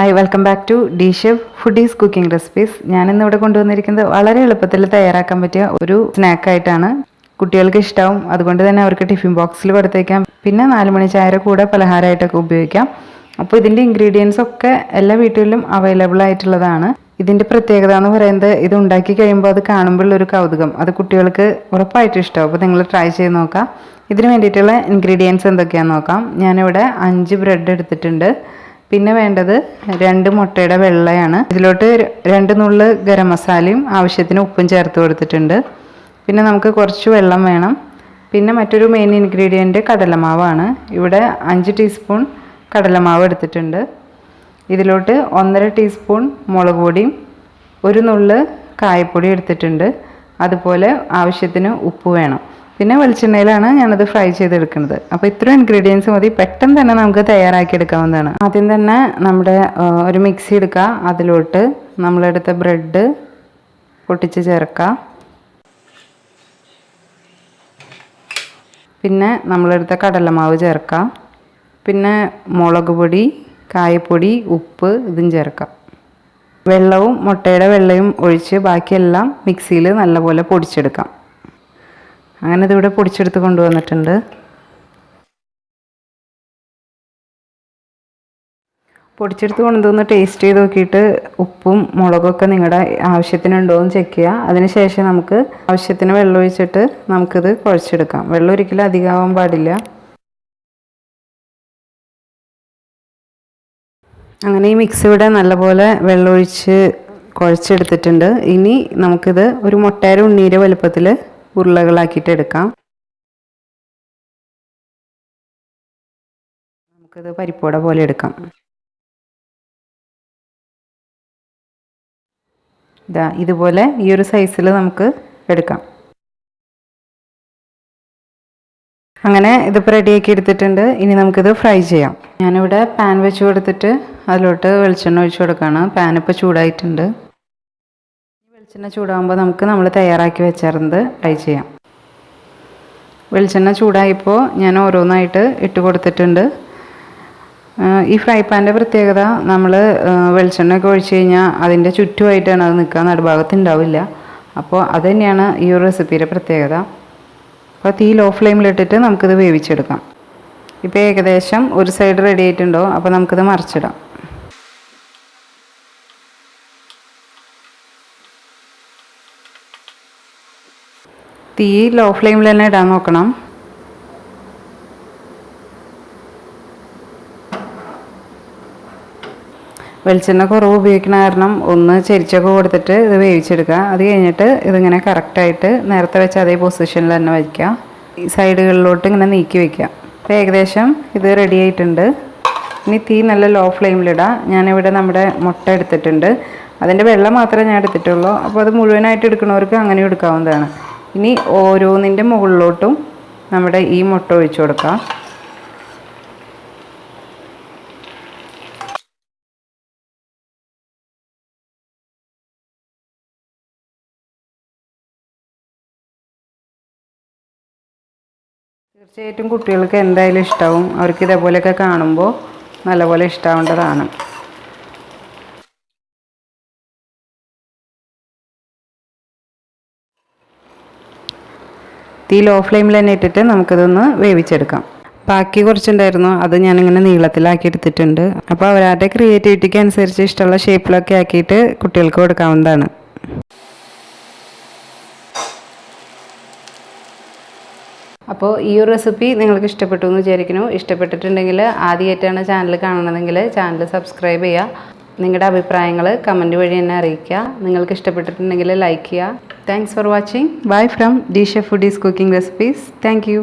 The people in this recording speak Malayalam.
Hi, welcome back to the chef foodies cooking recipes. ഞാനിന്നിവിടെ കൊണ്ടുവന്നിരിക്കുന്നത് വളരെ എളുപ്പത്തിൽ തയ്യാറാക്കാൻ പറ്റിയ ഒരു സ്നാക്കായിട്ടാണ്. കുട്ടികൾക്ക് ഇഷ്ടമാവും, അതുകൊണ്ട് തന്നെ അവർക്ക് ടിഫിൻ ബോക്സിൽ കൊടുത്തേക്കാം. പിന്നെ 4 മണി ചായയുടെ കൂടെ പലഹാരമായിട്ടൊക്കെ ഉപയോഗിക്കാം. അപ്പോൾ ഇതിൻ്റെ ഇൻഗ്രീഡിയൻസ് ഒക്കെ എല്ലാ വീട്ടിലും അവൈലബിൾ ആയിട്ടുള്ളതാണ്. ഇതിൻ്റെ പ്രത്യേകത എന്ന് പറയുന്നത് ഇത് ഉണ്ടാക്കി കഴിയുമ്പോൾ അത് കാണുമ്പോഴുള്ളൊരു കൗതുകം, അത് കുട്ടികൾക്ക് ഉറപ്പായിട്ടും ഇഷ്ടമാവും. അപ്പോൾ നിങ്ങൾ ട്രൈ ചെയ്ത് നോക്കാം. ഇതിന് വേണ്ടിയിട്ടുള്ള ഇൻഗ്രീഡിയൻസ് എന്തൊക്കെയാണെന്ന് നോക്കാം. ഞാനിവിടെ 5 ബ്രെഡ് എടുത്തിട്ടുണ്ട്. പിന്നെ വേണ്ടത് 2 മുട്ടയുടെ വെള്ളയാണ്. ഇതിലോട്ട് 2 നുള്ള് ഗരം മസാലയും ആവശ്യത്തിന് ഉപ്പും ചേർത്ത് കൊടുത്തിട്ടുണ്ട്. പിന്നെ നമുക്ക് കുറച്ച് വെള്ളം വേണം. പിന്നെ മറ്റൊരു മെയിൻ ഇൻഗ്രീഡിയൻറ്റ് കടലമാവാണ്. ഇവിടെ 5 ടീസ്പൂൺ കടലമാവ് എടുത്തിട്ടുണ്ട്. ഇതിലോട്ട് 1.5 ടീസ്പൂൺ മുളക് പൊടിയും 1 നുള്ള് കായപ്പൊടി എടുത്തിട്ടുണ്ട്. അതുപോലെ ആവശ്യത്തിന് ഉപ്പ് വേണം. പിന്നെ വെളിച്ചെണ്ണയിലാണ് ഞാനത് ഫ്രൈ ചെയ്തെടുക്കുന്നത്. അപ്പോൾ ഇത്രയും ഇൻഗ്രീഡിയൻസ് മതി, പെട്ടെന്ന് തന്നെ നമുക്ക് തയ്യാറാക്കി എടുക്കാവുന്നതാണ്. ആദ്യം തന്നെ നമ്മുടെ ഒരു മിക്സി എടുക്കുക. അതിലോട്ട് നമ്മളെടുത്ത ബ്രെഡ് പൊട്ടിച്ച് ചേർക്കുക. പിന്നെ നമ്മളെടുത്ത കടലമാവ് ചേർക്കുക. പിന്നെ മുളക് പൊടി, കായപ്പൊടി, ഉപ്പ് ഇതും ചേർക്കാം. വെള്ളവും മുട്ടയുടെ വെള്ളയും ഒഴിച്ച് ബാക്കിയെല്ലാം മിക്സിയിൽ നല്ലപോലെ പൊടിച്ചെടുക്കാം. അങ്ങനെ ഇതിവിടെ പൊടിച്ചെടുത്ത് കൊണ്ടുവന്നിട്ടുണ്ട്. പൊടിച്ചെടുത്ത് കൊണ്ടുവന്ന് ടേസ്റ്റ് ചെയ്ത് നോക്കിയിട്ട് ഉപ്പും മുളകൊക്കെ നിങ്ങളുടെ ആവശ്യത്തിനുണ്ടോ എന്ന് ചെക്ക് ചെയ്യുക. അതിനുശേഷം നമുക്ക് ആവശ്യത്തിന് വെള്ളം ഒഴിച്ചിട്ട് നമുക്കിത് കുഴച്ചെടുക്കാം. വെള്ളം ഒരിക്കലും അധികമാവാൻ പാടില്ല. അങ്ങനെ ഈ മിക്സ് ഇവിടെ നല്ലപോലെ വെള്ളമൊഴിച്ച് കുഴച്ചെടുത്തിട്ടുണ്ട്. ഇനി നമുക്കിത് ഒരു മുട്ടയുടെ ഉണ്ണീരെ വലുപ്പത്തിൽ ഉരുളകളാക്കിയിട്ട് എടുക്കാം. നമുക്കിത് പരിപ്പുവട പോലെ എടുക്കാം. ഇതുപോലെ ഈ ഒരു സൈസിൽ നമുക്ക് എടുക്കാം. അങ്ങനെ ഇതിപ്പോൾ റെഡിയാക്കി എടുത്തിട്ടുണ്ട്. ഇനി നമുക്കിത് ഫ്രൈ ചെയ്യാം. ഞാനിവിടെ പാൻ വെച്ച് കൊടുത്തിട്ട് അതിലോട്ട് വെളിച്ചെണ്ണ ഒഴിച്ച് കൊടുക്കുകയാണ്. പാൻ ഇപ്പോൾ ചൂടായിട്ടുണ്ട്. വെളിച്ചെണ്ണ ചൂടാകുമ്പോൾ നമുക്ക് നമ്മൾ തയ്യാറാക്കി വെച്ചിരുന്നത് ഫ്രൈ ചെയ്യാം. വെളിച്ചെണ്ണ ചൂടായപ്പോൾ ഞാൻ ഓരോന്നായിട്ട് ഇട്ട് കൊടുത്തിട്ടുണ്ട്. ഈ ഫ്രൈ പാൻ്റെ പ്രത്യേകത, നമ്മൾ വെളിച്ചെണ്ണയൊക്കെ ഒഴിച്ച് കഴിഞ്ഞാൽ അതിൻ്റെ ചുറ്റുമായിട്ടാണ് അത് നിൽക്കുക, നടുഭാഗത്ത് ഉണ്ടാവില്ല. അപ്പോൾ അത് തന്നെയാണ് ഈ ഒരു റെസിപ്പിയുടെ പ്രത്യേകത. അപ്പോൾ തീ ലോ ഫ്ലെയിമിലിട്ടിട്ട് നമുക്കിത് വേവിച്ചെടുക്കാം. ഇപ്പോൾ ഏകദേശം ഒരു സൈഡ് റെഡി ആയിട്ടുണ്ടോ, അപ്പോൾ നമുക്കിത് മറിച്ചിടാം. തീ ലോ ഫ്ലെയിമിൽ തന്നെ ഇടാൻ നോക്കണം. വെളിച്ചെണ്ണ കുറവ് ഉപയോഗിക്കുന്ന കാരണം ഒന്ന് ചെരിച്ചൊക്കെ കൊടുത്തിട്ട് ഇത് വേവിച്ചെടുക്കുക. അത് കഴിഞ്ഞിട്ട് ഇതിങ്ങനെ കറക്റ്റായിട്ട് നേരത്തെ വെച്ച അതേ പൊസിഷനിൽ തന്നെ വയ്ക്കുക. ഈ സൈഡുകളിലോട്ട് ഇങ്ങനെ നീക്കി വയ്ക്കുക. അപ്പോൾ ഏകദേശം ഇത് റെഡി ആയിട്ടുണ്ട്. ഇനി തീ നല്ല ലോ ഫ്ലെയിമിലിടാം. ഞാനിവിടെ നമ്മുടെ മുട്ട എടുത്തിട്ടുണ്ട്. അതിൻ്റെ വെള്ളം മാത്രമേ ഞാൻ എടുത്തിട്ടുള്ളൂ. അപ്പോൾ അത് മുഴുവനായിട്ട് എടുക്കുന്നവർക്ക് അങ്ങനെ എടുക്കാവുന്നതാണ്. ഇനി ഓരോന്നിൻ്റെ മുകളിലോട്ടും നമ്മുടെ ഈ മുട്ട ഒഴിച്ചു കൊടുക്കാം. തീർച്ചയായിട്ടും കുട്ടികൾക്ക് എന്തായാലും ഇഷ്ടമാവും. അവർക്ക് ഇതേപോലെയൊക്കെ കാണുമ്പോൾ നല്ലപോലെ ഇഷ്ടമാവേണ്ടതാണ്. തീ ലോ ഫ്ലെയിമിൽ തന്നെ ഇട്ടിട്ട് നമുക്കിതൊന്ന് വേവിച്ചെടുക്കാം. ബാക്കി കുറച്ചുണ്ടായിരുന്നു, അത് ഞാനിങ്ങനെ നീളത്തിലാക്കി എടുത്തിട്ടുണ്ട്. അപ്പോൾ അവരുടെ ക്രിയേറ്റിവിറ്റിക്ക് അനുസരിച്ച് ഇഷ്ടമുള്ള ഷേപ്പിലൊക്കെ ആക്കിയിട്ട് കുട്ടികൾക്ക് കൊടുക്കാവുന്നതാണ്. അപ്പോൾ ഈ ഒരു റെസിപ്പി നിങ്ങൾക്ക് ഇഷ്ടപ്പെട്ടു എന്ന് വിചാരിക്കുന്നു. ഇഷ്ടപ്പെട്ടിട്ടുണ്ടെങ്കിൽ ആദ്യമായിട്ടാണ് ചാനൽ കാണണമെങ്കിൽ ചാനൽ സബ്സ്ക്രൈബ് ചെയ്യുക. നിങ്ങളുടെ അഭിപ്രായങ്ങൾ കമൻറ്റ് വഴി എന്നെ അറിയിക്കുക. നിങ്ങൾക്ക് ഇഷ്ടപ്പെട്ടിട്ടുണ്ടെങ്കിൽ ലൈക്ക് ചെയ്യുക. Thanks for watching. Bye from D chef foodies cooking recipes. Thank you.